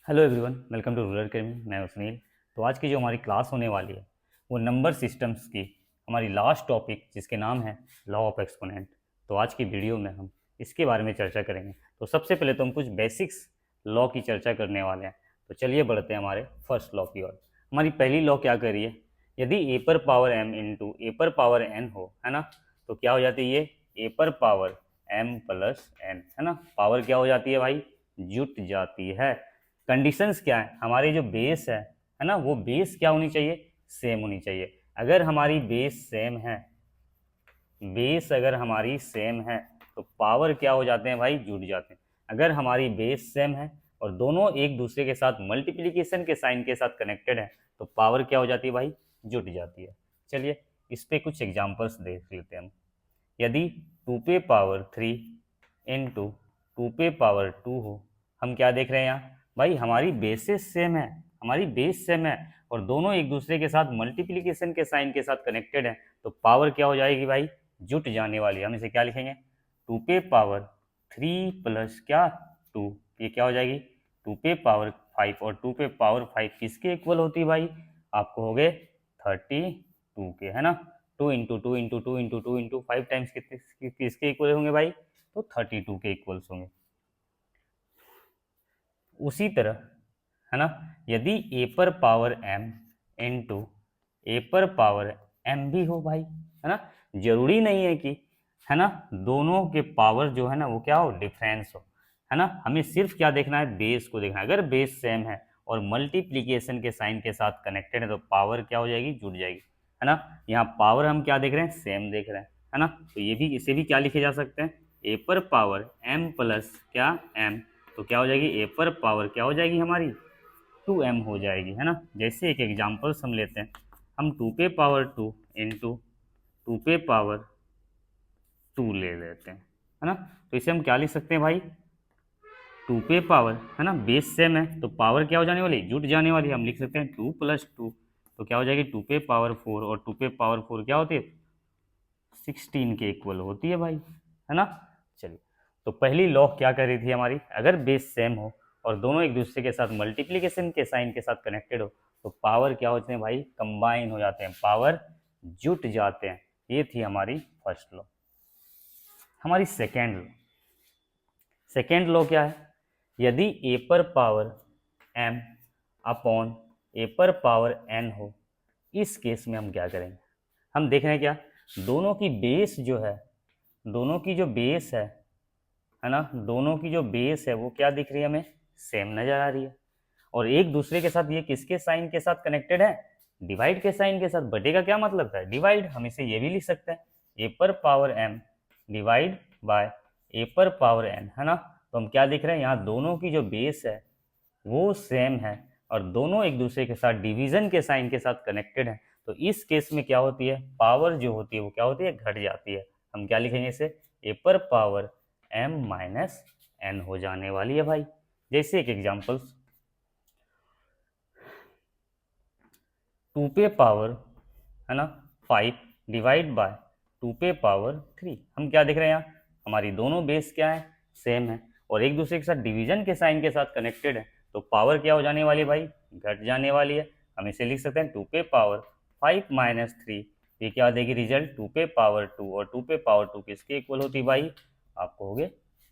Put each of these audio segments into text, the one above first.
Hello everyone, welcome to rural academy. मैं हूं सुनील। तो आज की जो हमारी क्लास होने वाली है वो नंबर सिस्टम्स की हमारी लास्ट टॉपिक जिसके नाम है लॉ ऑफ एक्सपोनेंट। तो आज की वीडियो में हम इसके बारे में चर्चा करेंगे। तो सबसे पहले तो हम कुछ बेसिक्स लॉ की चर्चा करने वाले हैं। तो चलिए बढ़ते हैं हमारे फर्स्ट लॉ की ओर। हमारी पहली लॉ क्या कह रही है, यदि ए पर पावर एम इंटू ए पर पावर एन हो, है ना, तो क्या हो जाती है, ए पर पावर एम प्लस एन, है ना। पावर क्या हो जाती है भाई, जुट जाती है। कंडीशंस क्या है, हमारे जो बेस है ना, वो बेस क्या होनी चाहिए, सेम होनी चाहिए। अगर हमारी बेस सेम है, बेस अगर हमारी सेम है तो पावर क्या हो जाते हैं भाई, जुड़ जाते हैं। अगर हमारी बेस सेम है और दोनों एक दूसरे के साथ मल्टीप्लिकेशन के साइन के साथ कनेक्टेड है तो पावर क्या हो जाती है भाई, जुट जाती है। चलिए इस पे कुछ एग्जांपल्स देख लेते हैं हम। यदि 2 पे पावर 3 इंटू 2 पे पावर 2 हो, हम क्या देख रहे हैं यहाँ भाई, हमारी बेसिस सेम है, हमारी बेस सेम है और दोनों एक दूसरे के साथ मल्टीप्लिकेशन के साइन के साथ कनेक्टेड है तो पावर क्या हो जाएगी भाई, जुट जाने वाली है। हम इसे क्या लिखेंगे, 2 पे पावर 3 प्लस क्या 2, ये क्या हो जाएगी 2 पे पावर 5 और 2 पे पावर 5 किसके इक्वल होती है भाई, आपको हो गए 32 के, है ना। 2 into 2 into 2 into 2 into 5 times किसके इक्वल होंगे भाई, तो 32 के इक्वल्स होंगे। उसी तरह, है ना, यदि ए पर पावर एम इंटू ए पर पावर एम भी हो भाई, है ना, जरूरी नहीं है कि, है ना, दोनों के पावर जो है ना वो क्या हो, डिफरेंस हो, है ना। हमें सिर्फ क्या देखना है, बेस को देखना है। अगर बेस सेम है और मल्टीप्लीकेशन के साइन के साथ कनेक्टेड है तो पावर क्या हो जाएगी, जुड़ जाएगी, है ना। यहाँ पावर हम क्या देख रहे हैं, सेम देख रहे हैं, है ना। तो ये भी, इसे भी क्या लिखे जा सकते हैं, ए पर पावर एम प्लस क्या एम, तो क्या हो जाएगी, ए पर पावर क्या हो जाएगी हमारी 2m हो जाएगी, है ना। जैसे एक एग्जांपल्स हम लेते हैं, हम 2 पे पावर 2 इंटू 2 पे पावर 2 ले लेते हैं, है ना। तो इसे हम क्या लिख सकते हैं भाई, 2 पे पावर, है ना, बेस सेम है तो पावर क्या हो जाने वाली, जुट जाने वाली। हम लिख सकते हैं 2 + 2, तो क्या हो जाएगी 2 पे पावर 4 और 2 पे पावर 4 क्या होती है, 16 के इक्वल होती है भाई, है ना। चलिए, तो पहली लॉ क्या कर रही थी हमारी, अगर बेस सेम हो और दोनों एक दूसरे के साथ मल्टीप्लिकेशन के साइन के साथ कनेक्टेड हो तो पावर क्या होते हैं भाई, कंबाइन हो जाते हैं, पावर जुट जाते हैं। ये थी हमारी फर्स्ट लॉ। हमारी सेकेंड लॉ क्या है, यदि ए पर पावर एम अपॉन ए पर पावर एन हो, इस केस में हम क्या करेंगे, हम देख रहे हैं क्या, दोनों की बेस जो है, दोनों की जो बेस है ना, दोनों की जो बेस है वो क्या दिख रही है, हमें सेम नजर आ रही है और एक दूसरे के साथ ये किसके साइन के साथ कनेक्टेड है, डिवाइड के साइन के साथ। बटे का क्या मतलब है, डिवाइड। हम इसे ये भी लिख सकते हैं, ए पर पावर एम डिवाइड बाय ए पर पावर एन, है ना। तो हम क्या दिख रहे हैं, यहाँ दोनों की जो बेस है वो सेम है और दोनों एक दूसरे के साथ डिवीजन के साइन के साथ कनेक्टेड है। तो इस केस में क्या होती है, पावर जो होती है वो क्या होती है, घट जाती है। हम क्या लिखेंगे इसे, ए पर पावर एम माइनस एन हो जाने वाली है भाई। जैसे एक एग्जांपल्स, 2 पे पावर, है ना, 5 डिवाइड बाय 2 पे पावर 3। हम क्या देख रहे हैं यहाँ, हमारी दोनों बेस क्या है, सेम है और एक दूसरे के साथ डिवीजन के साइन के साथ कनेक्टेड है तो पावर क्या हो जाने वाली भाई, घट जाने वाली है। हम इसे लिख सकते हैं 2 पे पावर 5 - 3, ये क्या देगी रिजल्ट, 2 पे पावर 2 और 2 पे पावर 2 किसके इक्वल होती भाई, आपको हो गए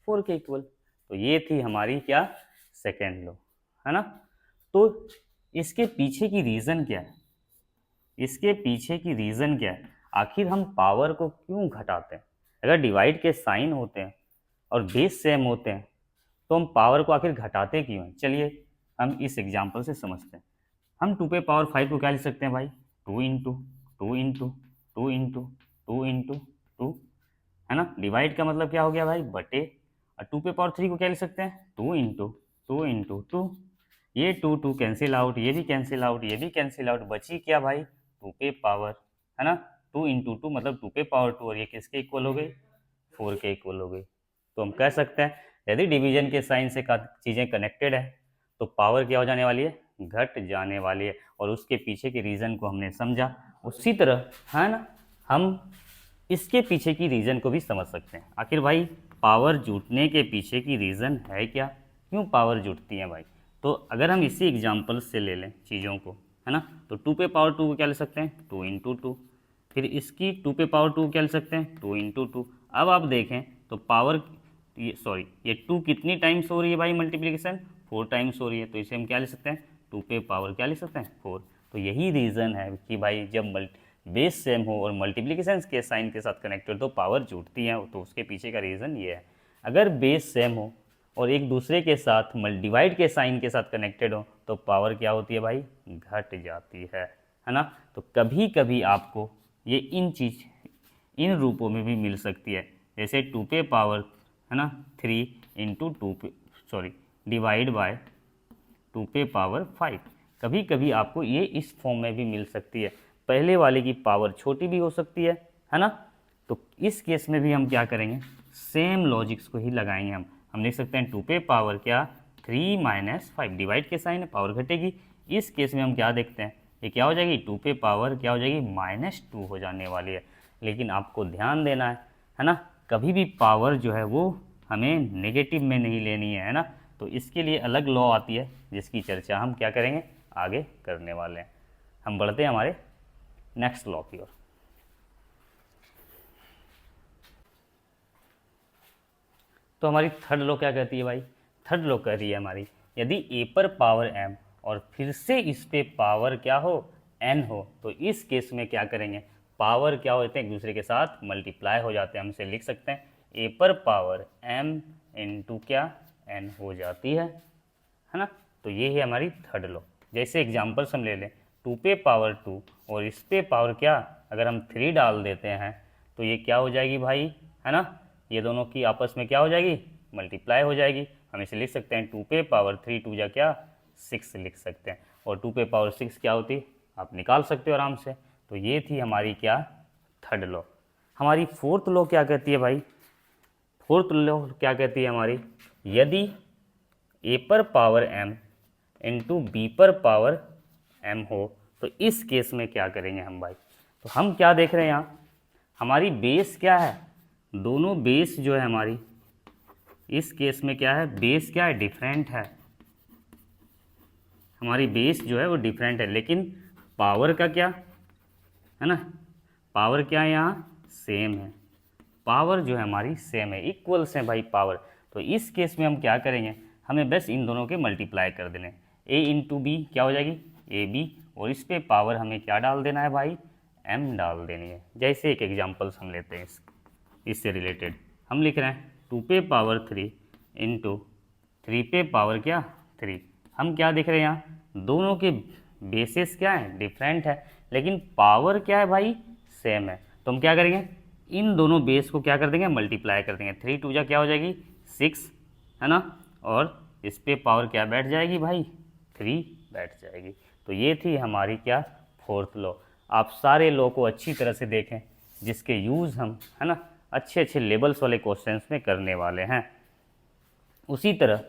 4 के इक्वल। तो ये थी हमारी क्या, सेकेंड लो, है ना। तो इसके पीछे की रीजन क्या है, इसके पीछे की रीजन क्या है, आखिर हम पावर को क्यों घटाते हैं। अगर डिवाइड के साइन होते हैं और बेस सेम होते हैं तो हम पावर को आखिर घटाते क्यों हैं। चलिए हम इस एग्जांपल से समझते हैं। हम 2 पे पावर 5 को क्या लिख सकते हैं भाई, 2 इंटू 2 इंटू 2 इंटू 2, है ना। डिवाइड का मतलब क्या हो गया भाई, बटे। और 2 पे पावर 3 को क्या लिख सकते हैं, 2 इंटू 2 इंटू 2। ये 2 कैंसिल आउट, ये भी कैंसिल आउट, ये भी कैंसिल आउट, बची क्या भाई 2 पे पावर, है ना। 2 इंटू 2 मतलब 2 पे पावर 2 और ये किसके इक्वल हो गई, 4 के इक्वल हो गई। तो हम कह सकते हैं यदि डिवीजन के साइन से चीज़ें कनेक्टेड है तो पावर क्या हो जाने वाली है, घट जाने वाली है। और उसके पीछे के रीज़न को हमने समझा। उसी तरह, है ना, हम इसके पीछे की रीज़न को भी समझ सकते हैं। आखिर भाई पावर जुटने के पीछे की रीज़न है क्या, क्यों पावर जुटती है भाई। तो अगर हम इसी एग्जाम्पल से ले लें चीज़ों को, है ना, तो 2 पे पावर 2 को क्या ले सकते हैं, 2 इंटू 2। फिर इसकी 2 पे पावर 2 क्या ले सकते हैं, 2 इंटू 2। अब आप देखें तो पावर ये 2 कितनी टाइम्स हो रही है भाई मल्टीप्लिकेशन, 4 टाइम्स हो रही है। तो इसे हम क्या ले सकते हैं, 2 पे पावर क्या ले सकते हैं, 4। तो यही रीज़न है कि भाई जब बेस सेम हो और मल्टीप्लिकेशन के साइन के साथ कनेक्टेड तो पावर जुड़ती है, तो उसके पीछे का रीज़न ये है। अगर बेस सेम हो और एक दूसरे के साथ डिवाइड के साइन के साथ कनेक्टेड हो तो पावर क्या होती है भाई, घट जाती है ना। तो कभी कभी आपको ये इन रूपों में भी मिल सकती है, जैसे 2 पे पावर, है ना, 3 इंटू 2 पे डिवाइड बाय 2 पे पावर 5। कभी कभी आपको ये इस फॉर्म में भी मिल सकती है, पहले वाले की पावर छोटी भी हो सकती है ना। तो इस केस में भी हम क्या करेंगे, सेम लॉजिक्स को ही लगाएंगे। हम लिख सकते हैं 2 पे पावर क्या 3 माइनस 5, डिवाइड के साइन है पावर घटेगी। इस केस में हम क्या देखते हैं, ये क्या हो जाएगी, 2 पे पावर क्या हो जाएगी, -2 हो जाने वाली है। लेकिन आपको ध्यान देना है ना, कभी भी पावर जो है वो हमें नेगेटिव में नहीं लेनी है ना। तो इसके लिए अलग लॉ आती है जिसकी चर्चा हम क्या करेंगे, आगे करने वाले हैं। हम बढ़ते हैं हमारे नेक्स्ट लॉ की ओर। तो हमारी थर्ड लॉ क्या कहती है भाई, थर्ड लॉ कह रही है हमारी, यदि a पर पावर m और फिर से इस पे पावर क्या हो, n हो, तो इस केस में क्या करेंगे, पावर क्या होते हैं एक दूसरे के साथ मल्टीप्लाई हो जाते हैं। हम इसे लिख सकते हैं a पर पावर m इंटू क्या n हो जाती है ना। तो ये है हमारी थर्ड लॉ। जैसे एग्जांपल्स हम ले लें, 2 पे पावर 2 और इस पे पावर क्या, अगर हम 3 डाल देते हैं तो ये क्या हो जाएगी भाई, है ना, ये दोनों की आपस में क्या हो जाएगी, मल्टीप्लाई हो जाएगी। हम इसे लिख सकते हैं 2 पे पावर 3 2 जा क्या 6 लिख सकते हैं, और 2 पे पावर 6 क्या होती आप निकाल सकते हो आराम से। तो ये थी हमारी क्या, थर्ड लॉ। हमारी फोर्थ लॉ क्या कहती है भाई, फोर्थ लॉ क्या कहती है हमारी, यदि a पर पावर m इंटू बी पर पावर m हो तो इस केस में क्या करेंगे हम भाई। तो हम क्या देख रहे हैं यहाँ, हमारी बेस क्या है, दोनों बेस जो है हमारी इस केस में क्या है, बेस क्या है, डिफरेंट है। हमारी बेस जो है वो डिफरेंट है, लेकिन पावर का क्या है ना, पावर क्या है यहाँ सेम है। पावर जो है हमारी सेम है, इक्वल्स हैं भाई पावर। तो इस केस में हम क्या करेंगे, हमें बस इन दोनों के मल्टीप्लाई कर देने, a इंटू बी क्या हो जाएगी ए बी, और इस पे पावर हमें क्या डाल देना है भाई, m डाल देनी है। जैसे एक एग्जांपल्स हम लेते हैं इससे रिलेटेड, हम लिख रहे हैं 2 पे पावर 3 इंटू 3 पे पावर क्या 3। हम क्या देख रहे हैं यहाँ, दोनों के बेसिस क्या है, डिफरेंट है, लेकिन पावर क्या है भाई सेम है। तो हम क्या करेंगे, इन दोनों बेस को क्या कर देंगे, मल्टीप्लाई कर देंगे। 3 2 जा क्या हो जाएगी 6, है ना, और इस पे पावर क्या बैठ जाएगी भाई 3 बैठ जाएगी। तो ये थी हमारी क्या, फोर्थ लॉ। आप सारे लॉ को अच्छी तरह से देखें जिसके यूज़ हम, है ना, अच्छे अच्छे लेवल्स वाले क्वेश्चंस में करने वाले हैं। उसी तरह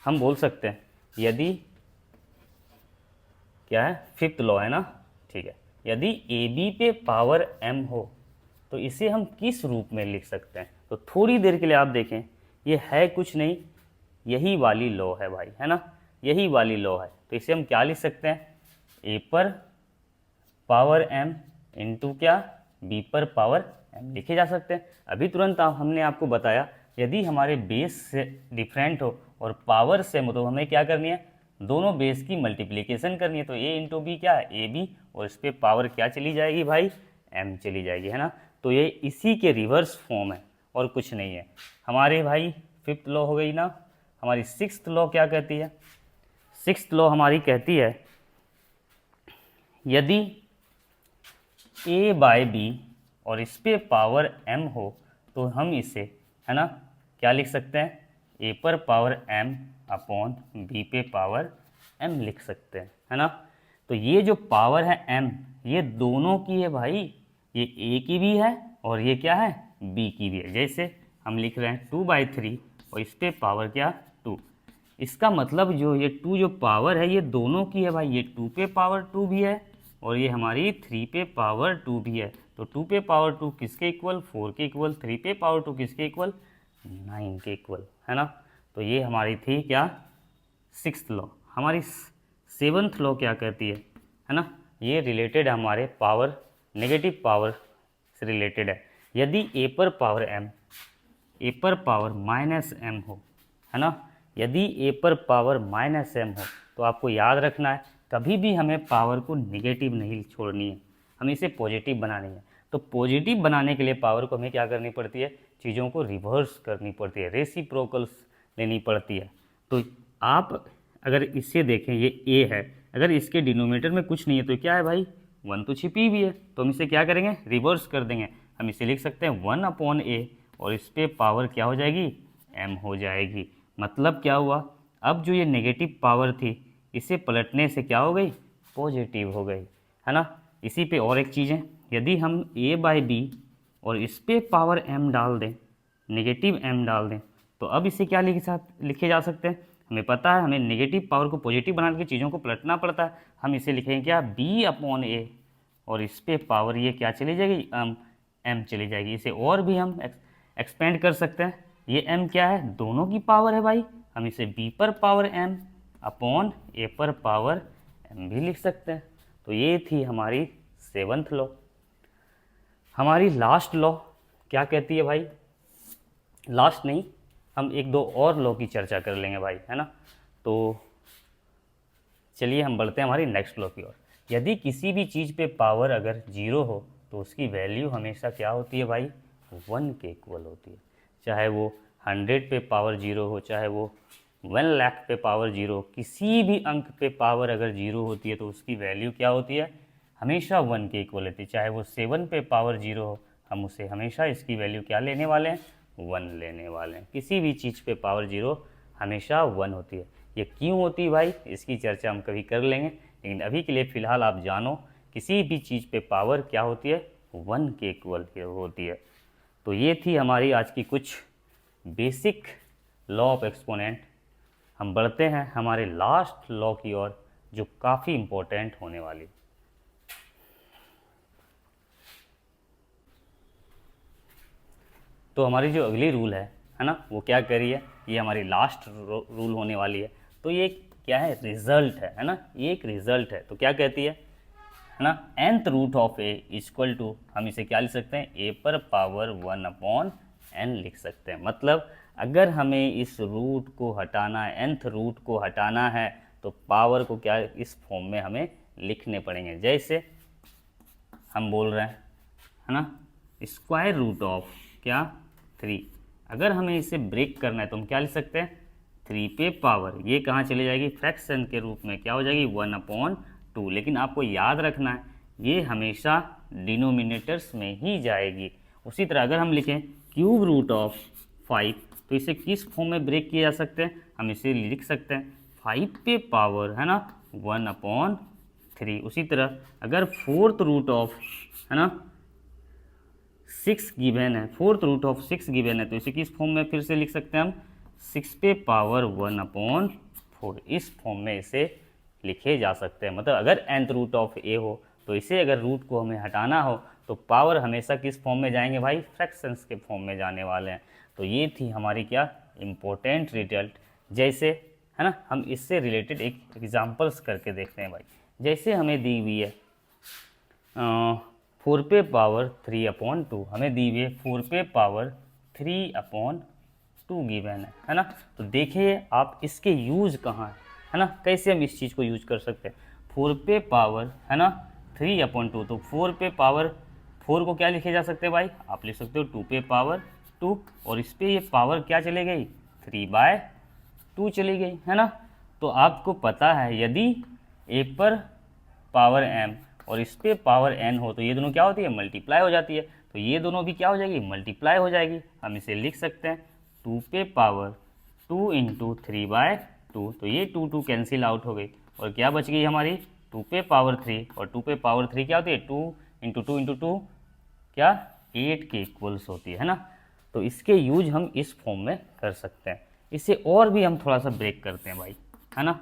हम बोल सकते हैं, यदि क्या है, फिफ्थ लॉ है ना, ठीक है, यदि ए बी पे पावर m हो तो इसे हम किस रूप में लिख सकते हैं। तो थोड़ी देर के लिए आप देखें, ये है कुछ नहीं, यही वाली लॉ है भाई, है ना, यही वाली लॉ है। तो इसे हम क्या लिख सकते हैं, a पर पावर m इंटू क्या b पर पावर m लिखे जा सकते हैं। अभी तुरंत हमने आपको बताया, यदि हमारे बेस से डिफरेंट हो और पावर सेम हो तो हमें क्या करनी है, दोनों बेस की मल्टीप्लिकेशन करनी है। तो a इंटू बी क्या है ए बी, और इस पर पावर क्या चली जाएगी भाई m चली जाएगी, है ना। तो ये इसी के रिवर्स फॉर्म है और कुछ नहीं है। हमारे भाई फिफ्थ लॉ हो गई ना। हमारी सिक्स्थ लॉ क्या कहती है, सिक्स्थ लॉ हमारी कहती है, यदि a बाय बी और इस पे पावर m हो तो हम इसे, है ना, क्या लिख सकते हैं, a पर पावर m अपॉन b पे पावर m लिख सकते हैं, है ना। तो ये जो पावर है m ये दोनों की है भाई, ये a की भी है और ये क्या है b की भी है। जैसे हम लिख रहे हैं 2/3 और इस पे पावर क्या 2, इसका मतलब जो ये 2 जो पावर है ये दोनों की है भाई, ये 2 पे पावर 2 भी है और ये हमारी 3 पे पावर 2 भी है। तो 2 पे पावर 2 किसके इक्वल, 4 के इक्वल, 3 पे पावर 2 किसके इक्वल, 9 के इक्वल, है ना। तो ये हमारी थी क्या, सिक्स्थ लॉ, हमारी सेवन्थ लॉ क्या कहती है ना, ये रिलेटेड हमारे पावर, नेगेटिव पावर से रिलेटेड है। यदि a पर पावर m, a पर पावर माइनस m हो, है ना, यदि a पर पावर माइनस m हो तो आपको याद रखना है कभी भी हमें पावर को नेगेटिव नहीं छोड़नी है, हमें इसे पॉजिटिव बनानी है। तो पॉजिटिव बनाने के लिए पावर को हमें क्या करनी पड़ती है, चीज़ों को रिवर्स करनी पड़ती है, रेसिप्रोकल्स लेनी पड़ती है। तो आप अगर इससे देखें, ये a है, अगर इसके डिनोमिनेटर में कुछ नहीं है तो क्या है भाई, 1 तो छिपी भी है, तो हम इसे क्या करेंगे, रिवर्स कर देंगे। हम इसे लिख सकते हैं 1/a और इस पर पावर क्या हो जाएगी, m हो जाएगी। मतलब क्या हुआ, अब जो ये नेगेटिव पावर थी इसे पलटने से क्या हो गई, पॉजिटिव हो गई, है ना। इसी पे और एक चीज़ है, यदि हम a/b और इस पे पावर m डाल दें, नेगेटिव m डाल दें, तो अब इसे क्या लिखे जा सकते हैं, हमें पता है हमें नेगेटिव पावर को पॉजिटिव बनाने की चीज़ों को पलटना पड़ता है। हम इसे लिखेंगे क्या, b/a और इस पे पावर ये क्या चली जाएगी, m चली जाएगी। इसे और भी हम एक्सपेंड कर सकते हैं, ये m क्या है, दोनों की पावर है भाई, हम इसे b पर पावर m अपॉन a पर पावर m भी लिख सकते हैं। तो ये थी हमारी सेवन्थ लॉ। हमारी लास्ट लॉ क्या कहती है भाई, लास्ट नहीं, हम एक दो और लॉ की चर्चा कर लेंगे भाई, है ना। तो चलिए हम बढ़ते हैं हमारी नेक्स्ट लॉ की ओर। यदि किसी भी चीज़ पे पावर अगर 0 हो तो उसकी वैल्यू हमेशा क्या होती है भाई, 1 के इक्वल होती है। चाहे वो 100 पे पावर 0 हो, चाहे वो 1 लाख पे पावर 0, किसी भी अंक पे पावर अगर 0 होती है तो उसकी वैल्यू क्या होती है, हमेशा 1 के इक्वल होती है। चाहे वो 7 पे पावर 0 हो, हम उसे हमेशा इसकी वैल्यू क्या लेने वाले हैं, 1 लेने वाले हैं। किसी भी चीज़ पे पावर 0 हमेशा 1 होती है। ये क्यों होती है भाई, इसकी चर्चा हम कभी कर लेंगे, लेकिन अभी के लिए फ़िलहाल आप जानो किसी भी चीज़ पे पावर क्या होती है, 1 के इक्वल होती है। तो ये थी हमारी आज की कुछ बेसिक लॉ ऑफ एक्सपोनेंट। हम बढ़ते हैं हमारे लास्ट लॉ की ओर जो काफ़ी इम्पोर्टेंट होने वाली। तो हमारी जो अगली रूल है ना, वो क्या कह रही है, ये हमारी लास्ट रूल होने वाली है। तो ये क्या है, रिजल्ट है ना, ये एक रिजल्ट है। तो क्या कहती है ना, nth root of a equal to, हम इसे क्या लिख सकते हैं, a पर पावर 1/n लिख सकते हैं। मतलब अगर हमें इस रूट को हटाना है, nth रूट को हटाना है, तो पावर को क्या इस फॉर्म में हमें लिखने पड़ेंगे। जैसे हम बोल रहे हैं, है ना, स्क्वायर रूट ऑफ क्या 3, अगर हमें इसे ब्रेक करना है तो हम क्या लिख सकते हैं, 3 पे पावर, ये कहाँ चली जाएगी, फ्रैक्शन के रूप में क्या हो जाएगी, 1/2। लेकिन आपको याद रखना है ये हमेशा डिनोमिनेटर्स में ही जाएगी। उसी तरह अगर हम लिखें क्यूब रूट ऑफ 5, तो इसे किस फॉर्म में ब्रेक किया जा सकते हैं, हम इसे लिख सकते हैं 5 पे पावर, है ना, 1/3। उसी तरह अगर फोर्थ रूट ऑफ, है ना, 6 गिवन है, फोर्थ रूट ऑफ 6 गिवन है, तो इसे किस फॉर्म में फिर से लिख सकते हैं हम, 6 पे पावर 1/4। इस फॉर्म में इसे लिखे जा सकते हैं। मतलब अगर nth रूट ऑफ a हो तो इसे अगर रूट को हमें हटाना हो तो पावर हमेशा किस फॉर्म में जाएंगे भाई, फ्रैक्शंस के फॉर्म में जाने वाले हैं। तो ये थी हमारी क्या इम्पोर्टेंट रिजल्ट। जैसे, है ना, हम इससे रिलेटेड एक एग्जांपल्स करके देखते हैं भाई। जैसे हमें दी हुई है 4 पे पावर 3/2, हमें दी हुई है 4 पे पावर 3/2 गिवन है ना। तो देखिए आप इसके यूज़ कहाँ है ना, कैसे हम इस चीज़ को यूज कर सकते हैं। 4 पे पावर, है ना, 3/2, तो 4 पे पावर 4 को क्या लिखे जा सकते हैं भाई, आप लिख सकते हो 2 पे पावर 2, और इस पे ये पावर क्या चली गई, 3/2 चली गई, है ना। तो आपको पता है यदि a पर पावर m और इस पे पावर n हो तो ये दोनों क्या होती है, मल्टीप्लाई हो जाती है। तो ये दोनों भी क्या हो जाएगी, मल्टीप्लाई हो जाएगी। हम इसे लिख सकते हैं 2 पे पावर 2 × 3/2, तो ये 2 कैंसिल आउट हो गई और क्या बच गई हमारी 2 पे पावर 3, और 2 पे पावर 3 क्या होती है, 2 × 2 × 2 क्या 8 के इक्वल्स होती है ना। तो इसके यूज हम इस फॉर्म में कर सकते हैं। इसे और भी हम थोड़ा सा ब्रेक करते हैं भाई, है ना।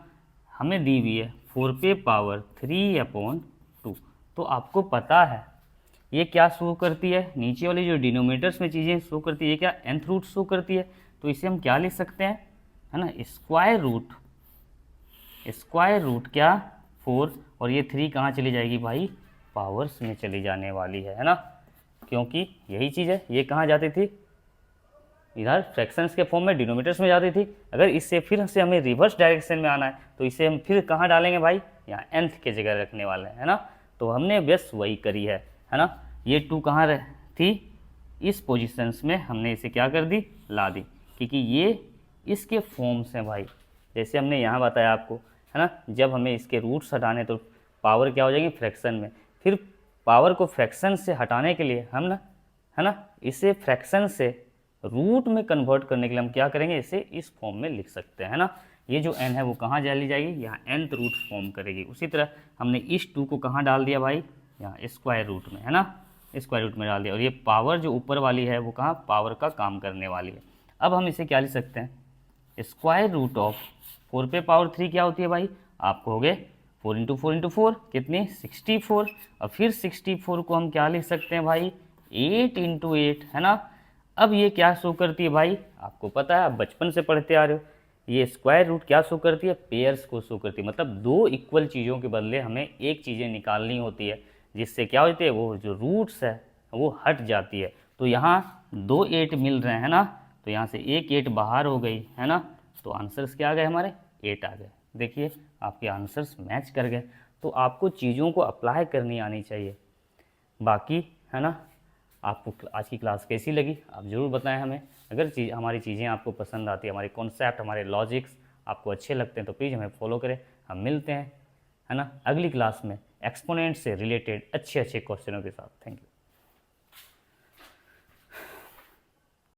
हमें दी हुई है 4 पे पावर 3/2, तो आपको पता है ये क्या शो करती है, नीचे वाली जो डिनोमिनेटर्स में चीज़ें शो करती है, ये क्या nth रूट शो करती है। तो इसे हम क्या लिख सकते हैं, है ना, स्क्वायर रूट स्क्वायर रूट क्या 4, और ये 3 कहाँ चली जाएगी भाई, पावर्स में चली जाने वाली है ना, क्योंकि यही चीज़ है, ये कहाँ जाती थी, इधर फ्रैक्शंस के फॉर्म में डिनोमिनेटर्स में जाती थी। अगर इससे फिर से हमें रिवर्स डायरेक्शन में आना है तो इसे हम फिर कहाँ डालेंगे भाई, यहाँ nth के जगह रखने वाले हैं, है ना। तो हमने बस वही करी है ना। ये 2 कहाँ थी, इस पोजीशंस में हमने इसे क्या कर दी, ला दी, क्योंकि ये इसके फॉर्म्स हैं भाई, जैसे हमने यहाँ बताया आपको, है ना। जब हमें इसके रूट्स हटाने तो पावर क्या हो जाएगी फ्रैक्शन में, फिर पावर को फ्रैक्शन से हटाने के लिए हम ना, है ना, इसे फ्रैक्शन से रूट में कन्वर्ट करने के लिए हम क्या करेंगे, इसे इस फॉर्म में लिख सकते हैं ना। ये जो n है वो कहाँ चली जाएगी, यहाँ nth रूट फॉर्म करेगी। उसी तरह हमने इस 2 को कहाँ डाल दिया भाई, यहाँ स्क्वायर रूट में, है ना, स्क्वायर रूट में डाल दिया, और ये पावर जो ऊपर वाली है वो कहाँ पावर का काम करने वाली है। अब हम इसे क्या लिख सकते हैं, स्क्वायर रूट ऑफ 4 पे पावर 3 क्या होती है भाई, आपको हो गए 4 इंटू 4 इंटू 4 कितनी 64, और फिर 64 को हम क्या लिख सकते हैं भाई, 8 इंटू 8, है ना। अब ये क्या शो करती है भाई, आपको पता है, आप बचपन से पढ़ते आ रहे हो, ये स्क्वायर रूट क्या शो करती है, पेयर्स को शो करती है, मतलब 2 इक्वल चीज़ों के बदले हमें एक चीज़ें निकालनी होती है, जिससे क्या होती है, वो जो रूट्स है वो हट जाती है। तो यहाँ 2 8 मिल रहे हैं ना, तो यहाँ से एक 8 बाहर हो गई, है ना, तो आंसर्स क्या आ गए हमारे, 8 आ गए। देखिए आपके आंसर्स मैच कर गए। तो आपको चीज़ों को अप्लाई करनी आनी चाहिए। बाकी, है ना, आपको आज की क्लास कैसी लगी आप ज़रूर बताएं हमें। अगर हमारी चीज़ें आपको पसंद आती है, हमारे कॉन्सेप्ट, हमारे लॉजिक्स आपको अच्छे लगते हैं, तो प्लीज़ हमें फॉलो करें। हम मिलते हैं, है ना, अगली क्लास में एक्सपोनेंट से रिलेटेड अच्छे क्वेश्चनों के साथ। Thank you.